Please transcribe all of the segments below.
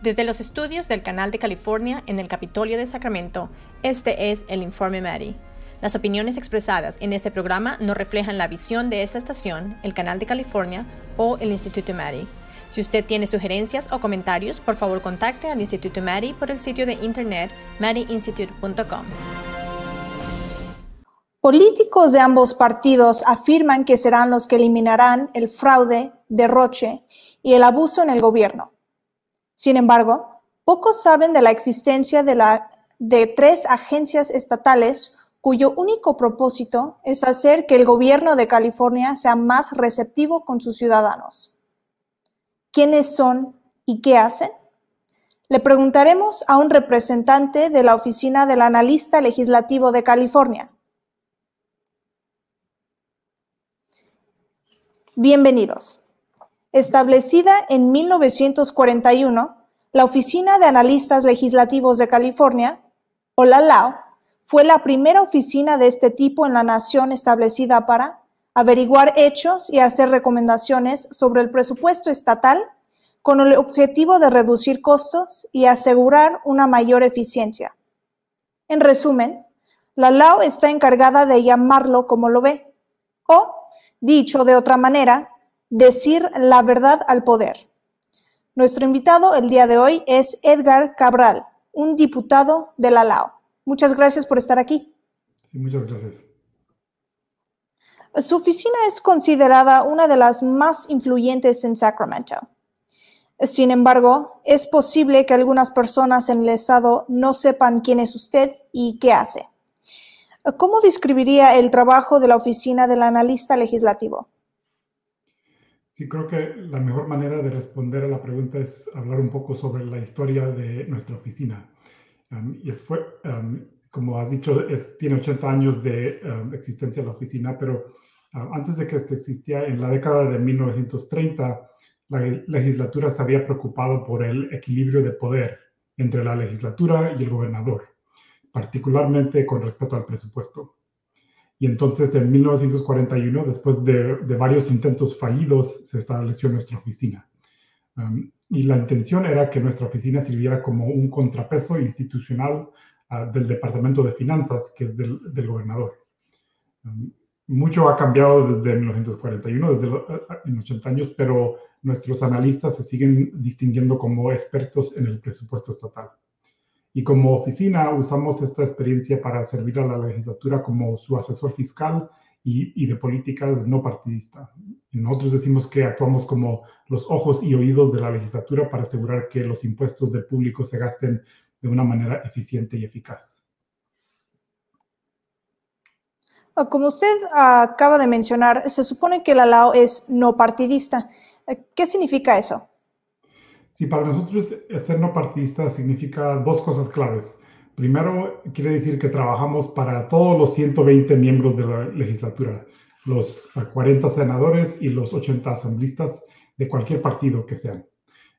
Desde los estudios del Canal de California en el Capitolio de Sacramento, este es el Informe Maddie. Las opiniones expresadas en este programa no reflejan la visión de esta estación, el Canal de California o el Instituto Maddie. Si usted tiene sugerencias o comentarios, por favor contacte al Instituto Maddie por el sitio de internet maddieinstitute.com. Políticos de ambos partidos afirman que serán los que eliminarán el fraude, derroche y el abuso en el gobierno. Sin embargo, pocos saben de la existencia de tres agencias estatales cuyo único propósito es hacer que el gobierno de California sea más receptivo con sus ciudadanos. ¿Quiénes son y qué hacen? Le preguntaremos a un representante de la Oficina del Analista Legislativo de California. Bienvenidos. Establecida en 1941, la Oficina de Analistas Legislativos de California, o la LAO, fue la primera oficina de este tipo en la nación establecida para averiguar hechos y hacer recomendaciones sobre el presupuesto estatal con el objetivo de reducir costos y asegurar una mayor eficiencia. En resumen, la LAO está encargada de llamarlo como lo ve, o, dicho de otra manera, decir la verdad al poder. Nuestro invitado el día de hoy es Edgar Cabral, un diputado de la LAO. Muchas gracias por estar aquí. Sí, muchas gracias. Su oficina es considerada una de las más influyentes en Sacramento. Sin embargo, es posible que algunas personas en el estado no sepan quién es usted y qué hace. ¿Cómo describiría el trabajo de la Oficina del Analista Legislativo? Sí, creo que la mejor manera de responder a la pregunta es hablar un poco sobre la historia de nuestra oficina. Como has dicho, tiene 80 años de existencia la oficina, pero antes de que se existía, en la década de 1930, la legislatura se había preocupado por el equilibrio de poder entre la legislatura y el gobernador, particularmente con respecto al presupuesto. Y entonces, en 1941, después de varios intentos fallidos, se estableció nuestra oficina. Y la intención era que nuestra oficina sirviera como un contrapeso institucional del Departamento de Finanzas, que es del gobernador. Mucho ha cambiado desde 1941, en 80 años, pero nuestros analistas se siguen distinguiendo como expertos en el presupuesto estatal. Y como oficina usamos esta experiencia para servir a la legislatura como su asesor fiscal y de políticas no partidista. Nosotros decimos que actuamos como los ojos y oídos de la legislatura para asegurar que los impuestos del público se gasten de una manera eficiente y eficaz. Como usted acaba de mencionar, se supone que la LAO es no partidista. ¿Qué significa eso? Sí, para nosotros ser no partidista significa dos cosas claves. Primero, quiere decir que trabajamos para todos los 120 miembros de la legislatura, los 40 senadores y los 80 asambleístas de cualquier partido que sean.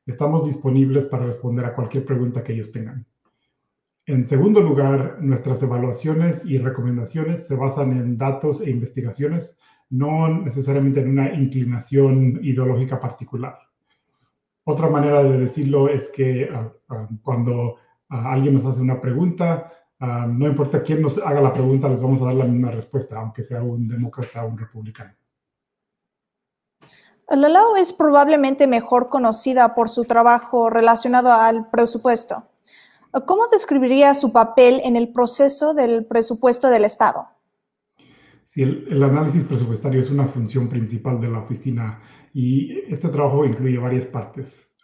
Estamos disponibles para responder a cualquier pregunta que ellos tengan. En segundo lugar, nuestras evaluaciones y recomendaciones se basan en datos e investigaciones, no necesariamente en una inclinación ideológica particular. Otra manera de decirlo es que cuando alguien nos hace una pregunta, no importa quién nos haga la pregunta, les vamos a dar la misma respuesta, aunque sea un demócrata o un republicano. La LAO es probablemente mejor conocida por su trabajo relacionado al presupuesto. ¿Cómo describiría su papel en el proceso del presupuesto del Estado? Sí, el análisis presupuestario es una función principal de la oficina y este trabajo incluye varias partes.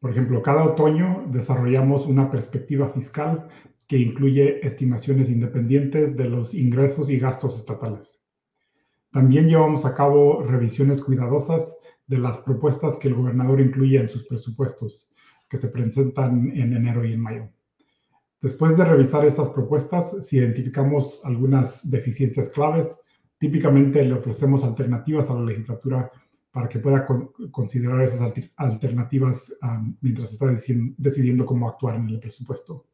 Por ejemplo, cada otoño desarrollamos una perspectiva fiscal que incluye estimaciones independientes de los ingresos y gastos estatales. También llevamos a cabo revisiones cuidadosas de las propuestas que el gobernador incluye en sus presupuestos, que se presentan en enero y en mayo. Después de revisar estas propuestas, si identificamos algunas deficiencias claves, típicamente le ofrecemos alternativas a la legislatura para que pueda considerar esas alternativas mientras está decidiendo cómo actuar en el presupuesto.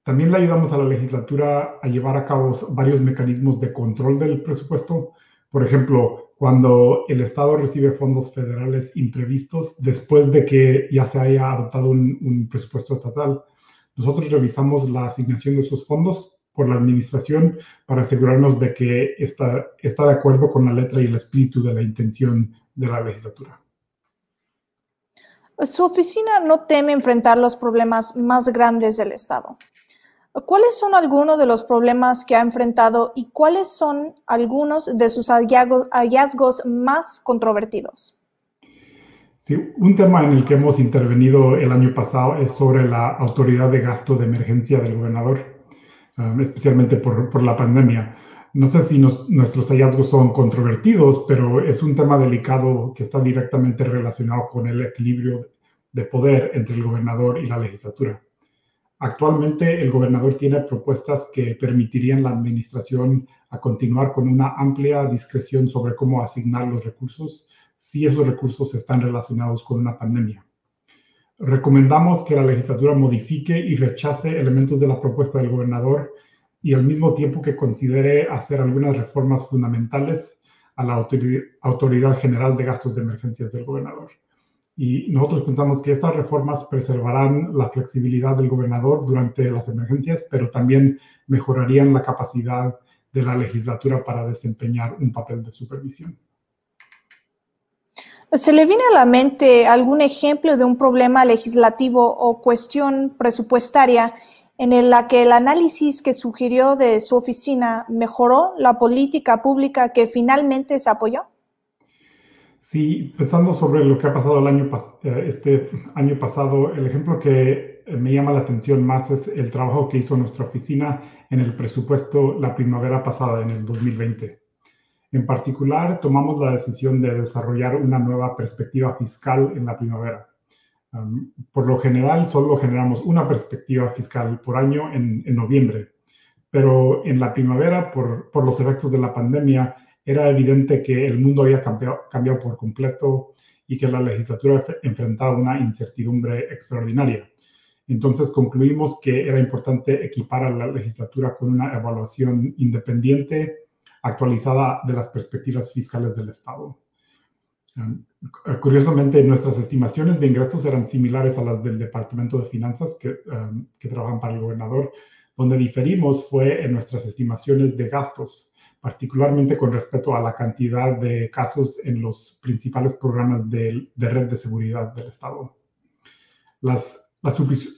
También le ayudamos a la legislatura a llevar a cabo varios mecanismos de control del presupuesto. Por ejemplo, cuando el Estado recibe fondos federales imprevistos después de que ya se haya adoptado un presupuesto estatal. Nosotros revisamos la asignación de esos fondos por la administración para asegurarnos de que está de acuerdo con la letra y el espíritu de la intención de la legislatura. Su oficina no teme enfrentar los problemas más grandes del Estado. ¿Cuáles son algunos de los problemas que ha enfrentado y cuáles son algunos de sus hallazgos más controvertidos? Sí, un tema en el que hemos intervenido el año pasado es sobre la autoridad de gasto de emergencia del gobernador, especialmente por la pandemia. No sé si nuestros hallazgos son controvertidos, pero es un tema delicado que está directamente relacionado con el equilibrio de poder entre el gobernador y la legislatura. Actualmente, el gobernador tiene propuestas que permitirían a la administración a continuar con una amplia discreción sobre cómo asignar los recursos si esos recursos están relacionados con una pandemia. Recomendamos que la legislatura modifique y rechace elementos de la propuesta del gobernador y al mismo tiempo que considere hacer algunas reformas fundamentales a la Autoridad General de Gastos de Emergencias del gobernador. Y nosotros pensamos que estas reformas preservarán la flexibilidad del gobernador durante las emergencias, pero también mejorarían la capacidad de la legislatura para desempeñar un papel de supervisión. ¿Se le viene a la mente algún ejemplo de un problema legislativo o cuestión presupuestaria en la que el análisis que sugirió de su oficina mejoró la política pública que finalmente se apoyó? Sí, pensando sobre lo que ha pasado este año pasado, el ejemplo que me llama la atención más es el trabajo que hizo nuestra oficina en el presupuesto la primavera pasada, en el 2020. En particular, tomamos la decisión de desarrollar una nueva perspectiva fiscal en la primavera. Por lo general, solo generamos una perspectiva fiscal por año en noviembre, pero en la primavera, por los efectos de la pandemia, era evidente que el mundo había cambiado por completo y que la legislatura enfrentaba una incertidumbre extraordinaria. Entonces concluimos que era importante equipar a la legislatura con una evaluación independiente, actualizada de las perspectivas fiscales del Estado. Curiosamente, nuestras estimaciones de ingresos eran similares a las del Departamento de Finanzas que trabajan para el gobernador. Donde diferimos fue en nuestras estimaciones de gastos, particularmente con respecto a la cantidad de casos en los principales programas de red de seguridad del Estado. Las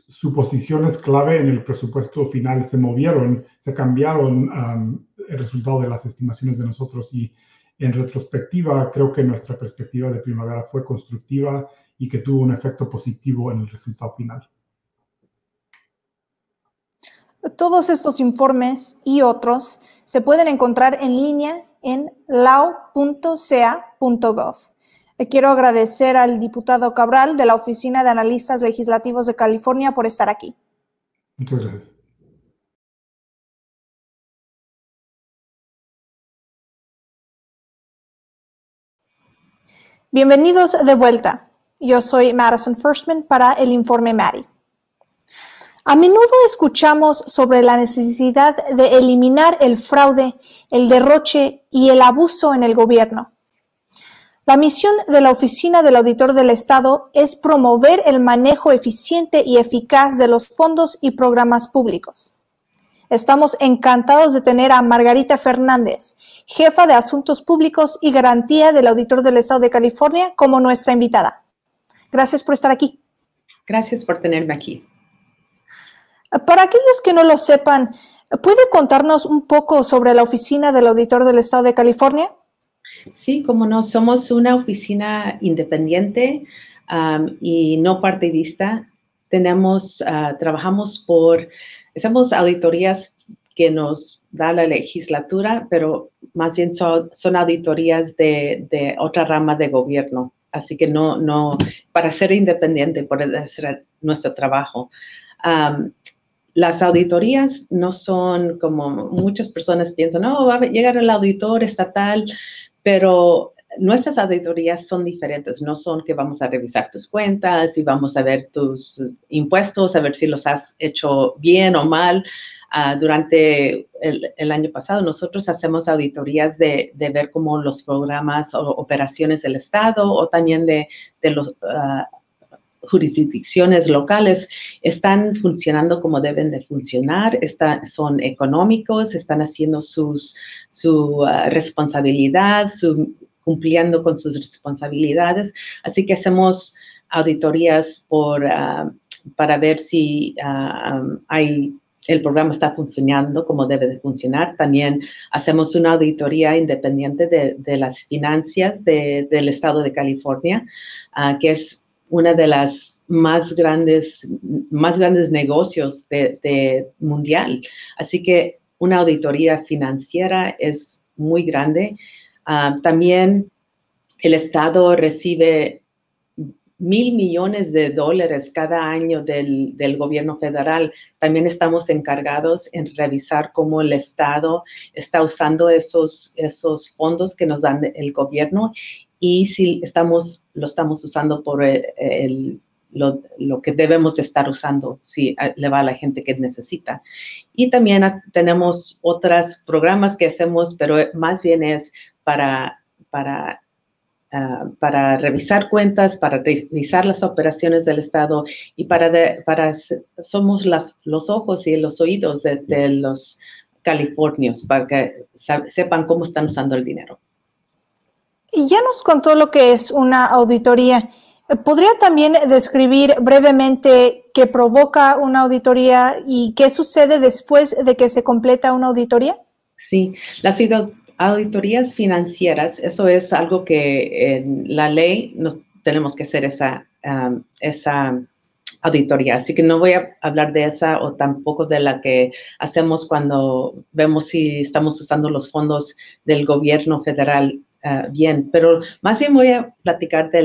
suposiciones clave en el presupuesto final se cambiaron el resultado de las estimaciones de nosotros y en retrospectiva creo que nuestra perspectiva de primavera fue constructiva y que tuvo un efecto positivo en el resultado final. Todos estos informes y otros se pueden encontrar en línea en lao.ca.gov. Quiero agradecer al diputado Cabral de la Oficina de Analistas Legislativos de California por estar aquí. Muchas gracias. Bienvenidos de vuelta. Yo soy Madison Firstman para el Informe Maddie. A menudo escuchamos sobre la necesidad de eliminar el fraude, el derroche y el abuso en el gobierno. La misión de la Oficina del Auditor del Estado es promover el manejo eficiente y eficaz de los fondos y programas públicos. Estamos encantados de tener a Margarita Fernández, jefa de Asuntos Públicos y Garantía del Auditor del Estado de California, como nuestra invitada. Gracias por estar aquí. Gracias por tenerme aquí. Para aquellos que no lo sepan, ¿puede contarnos un poco sobre la Oficina del Auditor del Estado de California? Sí, como no, somos una oficina independiente y no partidista. Hacemos auditorías que nos da la legislatura, pero más bien son auditorías de otra rama de gobierno. Así que no para ser independiente, poder hacer nuestro trabajo. Las auditorías no son como muchas personas piensan, va a llegar el auditor estatal, pero nuestras auditorías son diferentes. No son que vamos a revisar tus cuentas y vamos a ver tus impuestos, a ver si los has hecho bien o mal. Durante el año pasado, nosotros hacemos auditorías de ver cómo los programas o operaciones del Estado o también de los jurisdicciones locales están funcionando como deben de funcionar, son económicos, están haciendo su responsabilidad, cumpliendo con sus responsabilidades. Así que hacemos auditorías para ver si el programa está funcionando como debe de funcionar. También hacemos una auditoría independiente de las finanzas del Estado de California, que es una de las más grandes negocios mundial. Así que una auditoría financiera es muy grande. También el Estado recibe $1,000 millones cada año del gobierno federal. También estamos encargados en revisar cómo el Estado está usando esos fondos que nos dan el gobierno y si lo estamos usando por lo que debemos de estar usando, si le va a la gente que necesita. Y también tenemos otros programas que hacemos, pero más bien es para revisar cuentas, para revisar las operaciones del Estado y somos los ojos y los oídos de los californios para que sepan cómo están usando el dinero. Y ya nos contó lo que es una auditoría. ¿Podría también describir brevemente qué provoca una auditoría y qué sucede después de que se completa una auditoría? Sí, las auditorías financieras, eso es algo que en la ley tenemos que hacer esa auditoría. Así que no voy a hablar de esa o tampoco de la que hacemos cuando vemos si estamos usando los fondos del gobierno federal bien, pero más bien voy a platicar de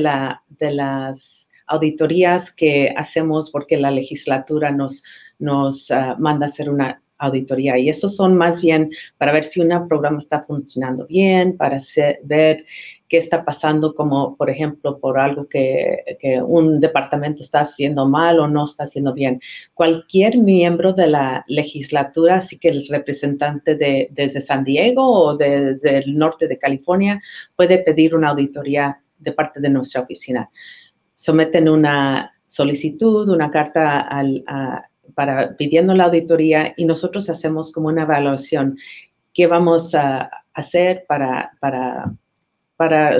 las auditorías que hacemos porque la legislatura nos manda a hacer una auditoría y esos son más bien para ver si un programa está funcionando bien, para ver qué está pasando, como por ejemplo por algo que un departamento está haciendo mal o no está haciendo bien. Cualquier miembro de la legislatura, así que el representante desde San Diego o desde el norte de California puede pedir una auditoría de parte de nuestra oficina. Someten una solicitud, una carta pidiendo la auditoría y nosotros hacemos como una evaluación. ¿Qué vamos a hacer para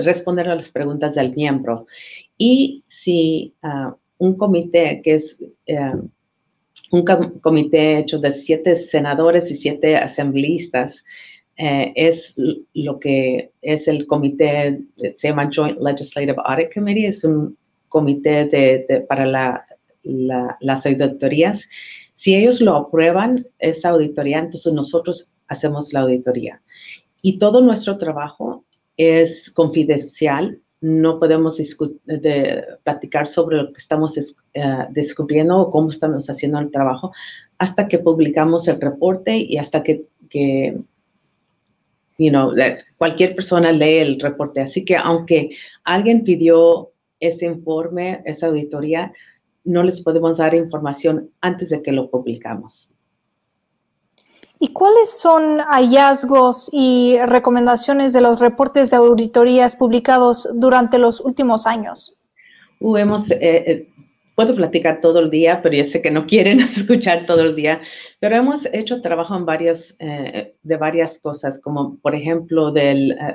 responder a las preguntas del miembro? Y si un comité, que es un comité hecho de 7 senadores y 7 asambleístas, es lo que es el comité, se llama Joint Legislative Audit Committee, es un comité para las auditorías. Si ellos lo aprueban, esa auditoría, entonces nosotros hacemos la auditoría. Y todo nuestro trabajo es confidencial. No podemos platicar sobre lo que estamos descubriendo o cómo estamos haciendo el trabajo hasta que publicamos el reporte y hasta que cualquier persona lee el reporte. Así que aunque alguien pidió ese informe, esa auditoría, no les podemos dar información antes de que lo publicamos. ¿Y cuáles son hallazgos y recomendaciones de los reportes de auditorías publicados durante los últimos años? Puedo platicar todo el día, pero yo sé que no quieren escuchar todo el día, pero hemos hecho trabajo en de varias cosas, como por ejemplo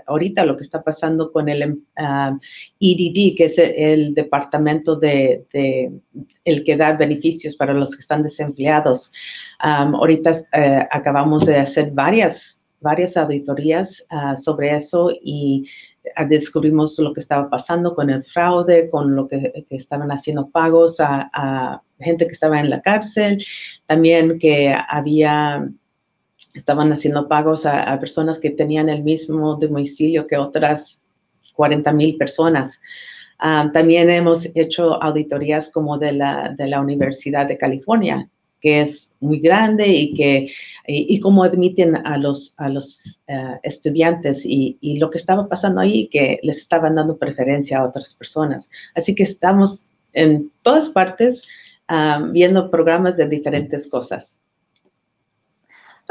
ahorita lo que está pasando con el EDD, que es el departamento el que da beneficios para los que están desempleados. Ahorita acabamos de hacer varias auditorías sobre eso y descubrimos lo que estaba pasando con el fraude, con lo que estaban haciendo pagos a gente que estaba en la cárcel, también que estaban haciendo pagos a personas que tenían el mismo domicilio que otras 40,000 personas. También hemos hecho auditorías como de la Universidad de California, que es muy grande y cómo admiten a los estudiantes y lo que estaba pasando ahí, que les estaban dando preferencia a otras personas. Así que estamos en todas partes viendo programas de diferentes cosas.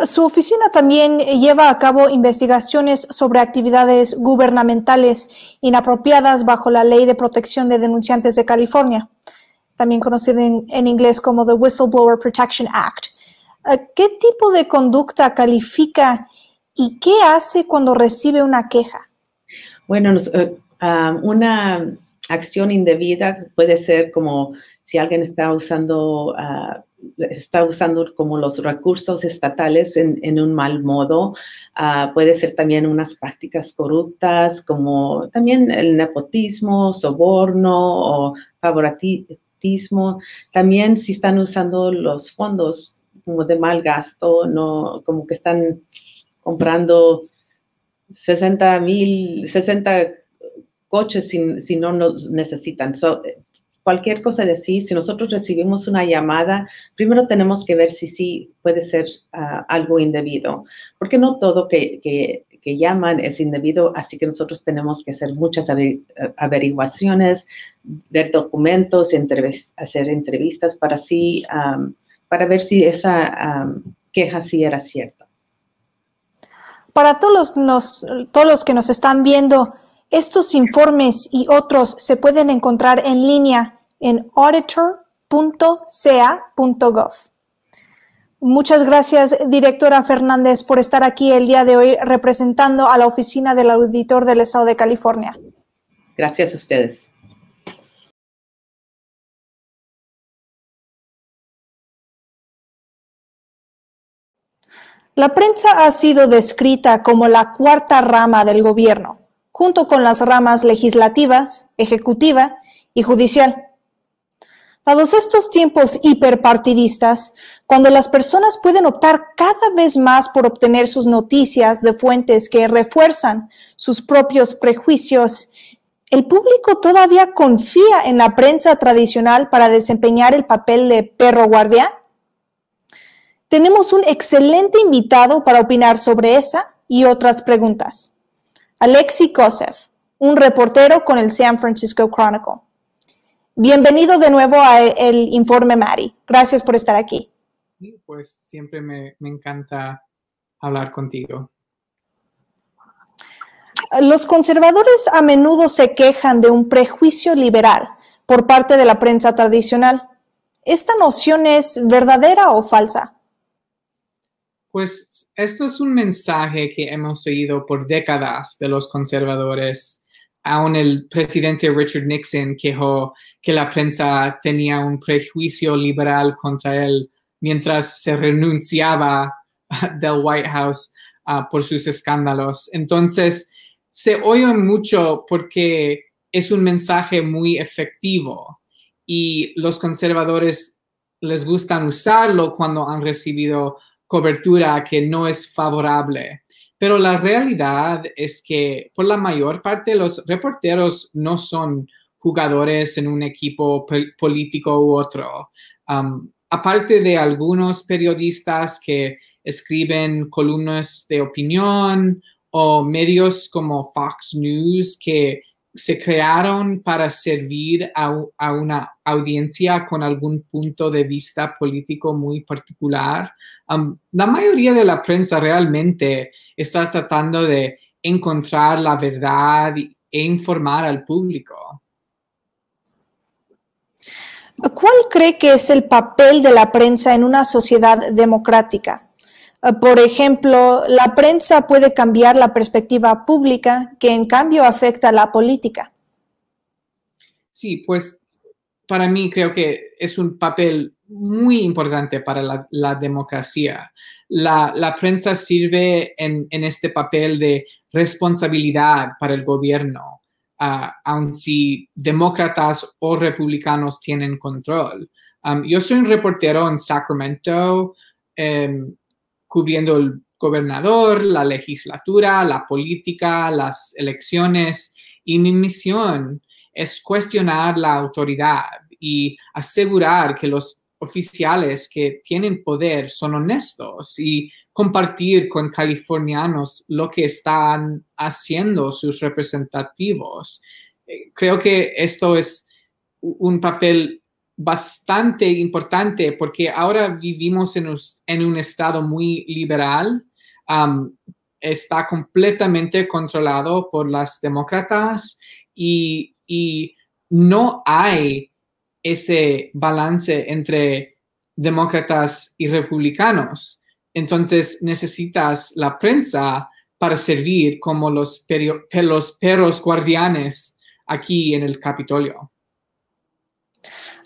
Su oficina también lleva a cabo investigaciones sobre actividades gubernamentales inapropiadas bajo la Ley de Protección de Denunciantes de California, también conocida en inglés como the Whistleblower Protection Act. ¿Qué tipo de conducta califica y qué hace cuando recibe una queja? Bueno, una acción indebida puede ser como si alguien está usando como los recursos estatales en un mal modo. Puede ser también unas prácticas corruptas, como también el nepotismo, soborno o favoritismo. También si están usando los fondos como de mal gasto, no, como que están comprando 60 coches si no los necesitan. Cualquier cosa de así, si nosotros recibimos una llamada, primero tenemos que ver si sí puede ser algo indebido, porque no todo que llaman es indebido, así que nosotros tenemos que hacer muchas averiguaciones, ver documentos, hacer entrevistas para ver si esa queja sí era cierta. Para todos los que nos están viendo, estos informes y otros se pueden encontrar en línea en auditor.ca.gov. Muchas gracias, directora Fernández, por estar aquí el día de hoy representando a la Oficina del Auditor del Estado de California. Gracias a ustedes. La prensa ha sido descrita como la cuarta rama del gobierno, junto con las ramas legislativas, ejecutiva y judicial. Dados estos tiempos hiperpartidistas, cuando las personas pueden optar cada vez más por obtener sus noticias de fuentes que refuerzan sus propios prejuicios, ¿el público todavía confía en la prensa tradicional para desempeñar el papel de perro guardián? Tenemos un excelente invitado para opinar sobre esa y otras preguntas. Alexei Koseff, un reportero con el San Francisco Chronicle. Bienvenido de nuevo a el Informe Maddie. Gracias por estar aquí. Pues siempre me encanta hablar contigo. Los conservadores a menudo se quejan de un prejuicio liberal por parte de la prensa tradicional. ¿Esta noción es verdadera o falsa? Pues esto es un mensaje que hemos seguido por décadas de los conservadores. Aún el presidente Richard Nixon quejó que la prensa tenía un prejuicio liberal contra él mientras se renunciaba del White House por sus escándalos. Entonces, se oye mucho porque es un mensaje muy efectivo y los conservadores les gustan usarlo cuando han recibido cobertura que no es favorable. Pero la realidad es que por la mayor parte los reporteros no son jugadores en un equipo político u otro. Aparte de algunos periodistas que escriben columnas de opinión o medios como Fox News que se crearon para servir a una audiencia con algún punto de vista político muy particular. La mayoría de la prensa realmente está tratando de encontrar la verdad e informar al público. ¿Cuál cree que es el papel de la prensa en una sociedad democrática? Por ejemplo, la prensa puede cambiar la perspectiva pública, que en cambio afecta a la política. Sí, pues para mí creo que es un papel muy importante para la democracia. La prensa sirve en este papel de responsabilidad para el gobierno, aun si demócratas o republicanos tienen control. Yo soy un reportero en Sacramento, cubriendo el gobernador, la legislatura, la política, las elecciones, y mi misión es cuestionar la autoridad y asegurar que los oficiales que tienen poder son honestos y compartir con californianos lo que están haciendo sus representativos. Creo que esto es un papel bastante importante porque ahora vivimos en un estado muy liberal. Está completamente controlado por las demócratas y no hay ese balance entre demócratas y republicanos. Entonces necesitas la prensa para servir como los perros guardianes aquí en el Capitolio.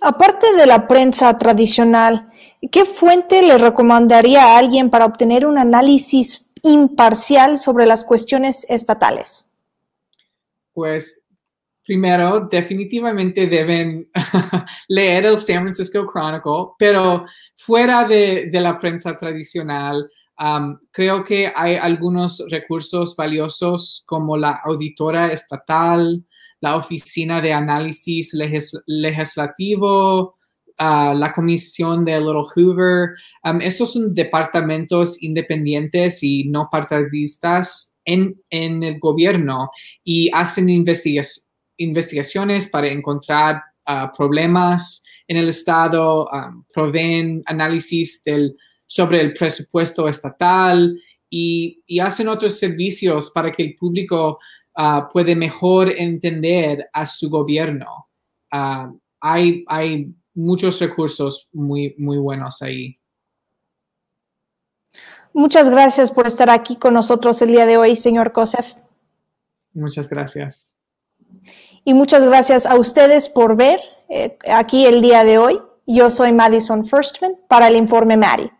Aparte de la prensa tradicional, ¿qué fuente le recomendaría a alguien para obtener un análisis imparcial sobre las cuestiones estatales? Pues primero, definitivamente deben leer el San Francisco Chronicle, pero fuera de la prensa tradicional, creo que hay algunos recursos valiosos como la Auditora Estatal, la Oficina de Análisis Legislativo, la Comisión de Little Hoover. Estos son departamentos independientes y no partidistas en el gobierno y hacen investigaciones para encontrar problemas en el estado, proveen análisis sobre el presupuesto estatal y hacen otros servicios para que el público puede mejor entender a su gobierno. Hay muchos recursos muy, muy buenos ahí. Muchas gracias por estar aquí con nosotros el día de hoy, señor Kosseff. Muchas gracias. Y muchas gracias a ustedes por ver aquí el día de hoy. Yo soy Madison Firstman para el Informe Maddie.